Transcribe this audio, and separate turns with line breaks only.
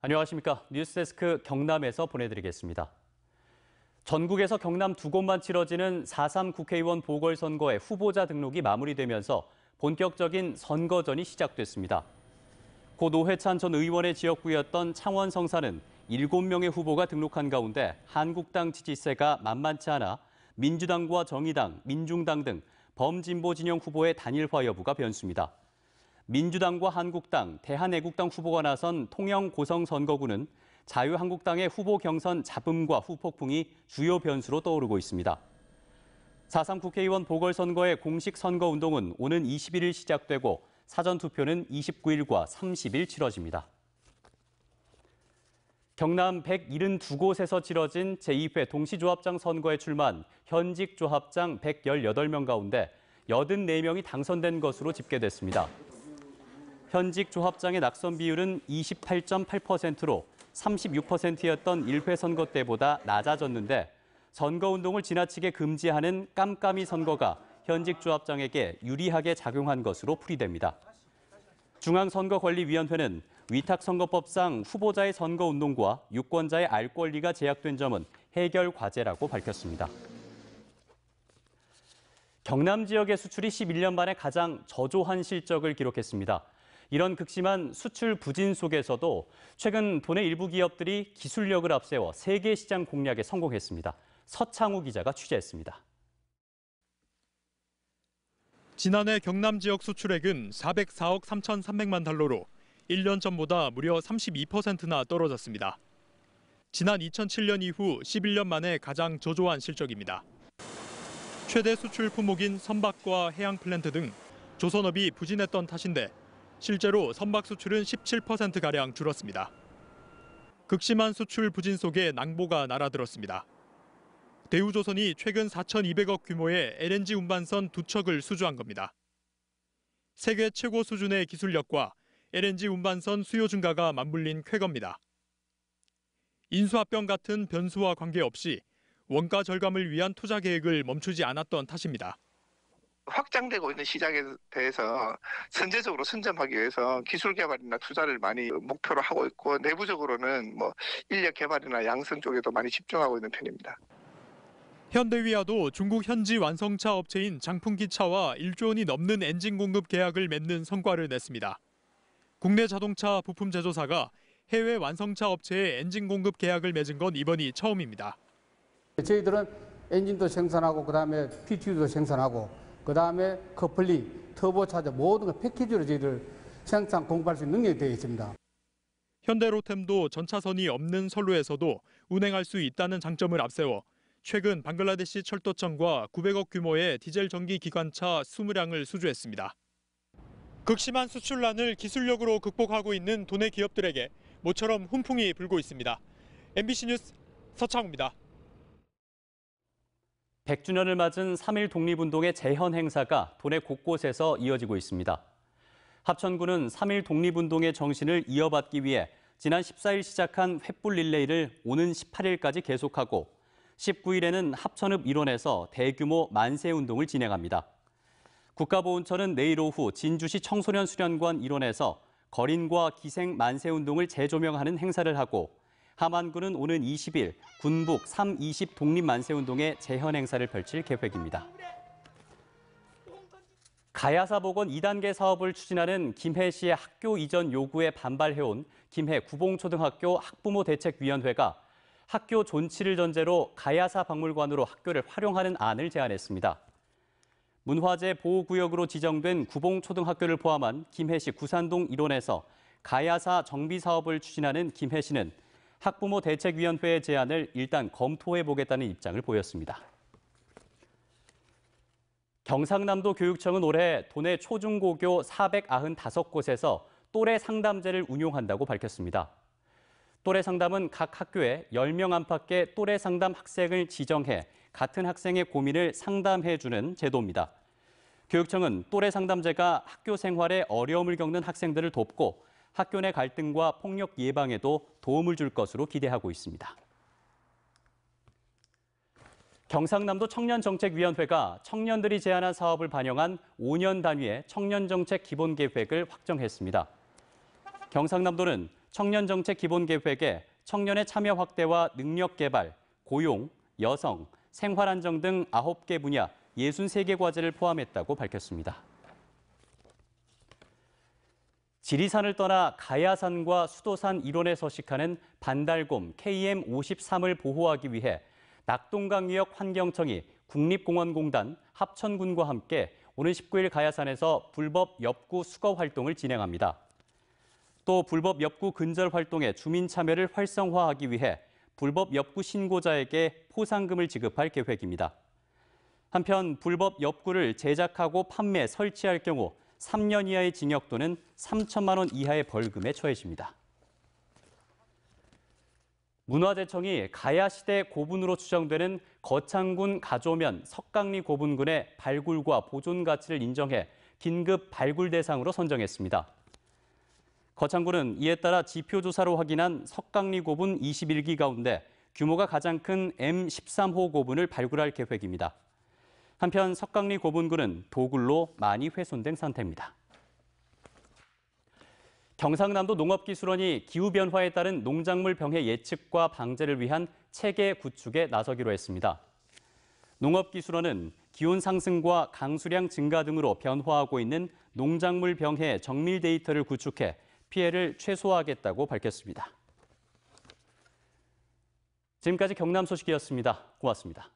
안녕하십니까. 뉴스데스크 경남에서 보내드리겠습니다. 전국에서 경남 두 곳만 치러지는 4.3 국회의원 보궐선거의 후보자 등록이 마무리되면서 본격적인 선거전이 시작됐습니다. 고 노회찬 전 의원의 지역구였던 창원 성사는 7명의 후보가 등록한 가운데 한국당 지지세가 만만치 않아 민주당과 정의당, 민중당 등 범진보 진영 후보의 단일화 여부가 변수입니다. 민주당과 한국당, 대한애국당 후보가 나선 통영 고성 선거구는 자유한국당의 후보 경선 잡음과 후폭풍이 주요 변수로 떠오르고 있습니다. 4.3 국회의원 보궐선거의 공식 선거운동은 오는 21일 시작되고 사전투표는 29일과 30일 치러집니다. 경남 172곳에서 치러진 제2회 동시조합장 선거에 출마한 현직 조합장 118명 가운데 84명이 당선된 것으로 집계됐습니다. 현직 조합장의 낙선 비율은 28.8%로 36%였던 1회 선거 때보다 낮아졌는데 선거운동을 지나치게 금지하는 깜깜이 선거가 현직 조합장에게 유리하게 작용한 것으로 풀이됩니다. 중앙선거관리위원회는 위탁선거법상 후보자의 선거운동과 유권자의 알 권리가 제약된 점은 해결 과제라고 밝혔습니다. 경남 지역의 수출이 11년 만에 가장 저조한 실적을 기록했습니다. 이런 극심한 수출 부진 속에서도 최근 도내 일부 기업들이 기술력을 앞세워 세계 시장 공략에 성공했습니다. 서창우 기자가 취재했습니다.
지난해 경남 지역 수출액은 404억 3,300만 달러로 1년 전보다 무려 32%나 떨어졌습니다. 지난 2007년 이후 11년 만에 가장 저조한 실적입니다. 최대 수출 품목인 선박과 해양 플랜트 등 조선업이 부진했던 탓인데 실제로 선박 수출은 17%가량 줄었습니다. 극심한 수출 부진 속에 낭보가 날아들었습니다. 대우조선이 최근 4,200억 규모의 LNG 운반선 2척을 수주한 겁니다. 세계 최고 수준의 기술력과 LNG 운반선 수요 증가가 맞물린 쾌거입니다. 인수합병 같은 변수와 관계없이 원가 절감을 위한 투자 계획을 멈추지 않았던 탓입니다.
확장되고 있는 시장에 대해서 선제적으로 선점하기 위해서 기술 개발이나 투자를 많이 목표로 하고 있고 내부적으로는 인력 개발이나 양성 쪽에도 많이 집중하고 있는 편입니다.
현대위아도 중국 현지 완성차 업체인 장풍기차와 1조 원이 넘는 엔진 공급 계약을 맺는 성과를 냈습니다. 국내 자동차 부품 제조사가 해외 완성차 업체에 엔진 공급 계약을 맺은 건 이번이 처음입니다.
저희들은 엔진도 생산하고 그다음에 PTU도 생산하고 그다음에 커플링, 터보차저 모든 걸 패키지로 저희들 생산 공급할 수 있는 능력이 되어 있습니다.
현대로템도 전차선이 없는 선로에서도 운행할 수 있다는 장점을 앞세워 최근 방글라데시 철도청과 900억 규모의 디젤 전기 기관차 20량을 수주했습니다. 극심한 수출난을 기술력으로 극복하고 있는 도내 기업들에게 모처럼 훈풍이 불고 있습니다. MBC 뉴스 서창우입니다.
100주년을 맞은 3.1 독립운동의 재현 행사가 도내 곳곳에서 이어지고 있습니다. 합천구는 3.1 독립운동의 정신을 이어받기 위해 지난 14일 시작한 횃불 릴레이를 오는 18일까지 계속하고 19일에는 합천읍 일원에서 대규모 만세운동을 진행합니다. 국가보훈처는 내일 오후 진주시 청소년 수련관 일원에서 거린과 기생 만세운동을 재조명하는 행사를 하고 함안군은 오는 20일 군북 3.20 독립만세운동의 재현 행사를 펼칠 계획입니다. 가야사복원 2단계 사업을 추진하는 김해시의 학교 이전 요구에 반발해온 김해 구봉초등학교 학부모대책위원회가 학교 존치를 전제로 가야사 박물관으로 학교를 활용하는 안을 제안했습니다. 문화재 보호구역으로 지정된 구봉초등학교를 포함한 김해시 구산동 일원에서 가야사 정비 사업을 추진하는 김해시는 학부모 대책위원회의 제안을 일단 검토해보겠다는 입장을 보였습니다. 경상남도 교육청은 올해 도내 초중고교 495곳에서 또래 상담제를 운용한다고 밝혔습니다. 또래 상담은 각 학교에 10명 안팎의 또래 상담 학생을 지정해 같은 학생의 고민을 상담해주는 제도입니다. 교육청은 또래 상담제가 학교 생활에 어려움을 겪는 학생들을 돕고 학교 내 갈등과 폭력 예방에도 도움을 줄 것으로 기대하고 있습니다. 경상남도 청년정책위원회가 청년들이 제안한 사업을 반영한 5년 단위의 청년정책 기본계획을 확정했습니다. 경상남도는 청년정책 기본계획에 청년의 참여 확대와 능력 개발, 고용, 여성, 생활 안정 등 9개 분야 63개 과제를 포함했다고 밝혔습니다. 지리산을 떠나 가야산과 수도산 일원에 서식하는 반달곰 KM53을 보호하기 위해 낙동강유역 환경청이 국립공원공단, 합천군과 함께 오는 19일 가야산에서 불법 엽구 수거 활동을 진행합니다. 또 불법 엽구 근절 활동에 주민 참여를 활성화하기 위해 불법 엽구 신고자에게 포상금을 지급할 계획입니다. 한편 불법 엽구를 제작하고 판매, 설치할 경우 3년 이하의 징역 또는 3천만 원 이하의 벌금에 처해집니다. 문화재청이 가야시대 고분으로 추정되는 거창군 가조면 석강리 고분군의 발굴과 보존 가치를 인정해 긴급 발굴 대상으로 선정했습니다. 거창군은 이에 따라 지표조사로 확인한 석강리 고분 21기 가운데 규모가 가장 큰 M13호 고분을 발굴할 계획입니다. 한편 석강리 고분군은 도굴로 많이 훼손된 상태입니다. 경상남도 농업기술원이 기후변화에 따른 농작물 병해 예측과 방제를 위한 체계 구축에 나서기로 했습니다. 농업기술원은 기온 상승과 강수량 증가 등으로 변화하고 있는 농작물 병해 정밀 데이터를 구축해 피해를 최소화하겠다고 밝혔습니다. 지금까지 경남 소식이었습니다. 고맙습니다.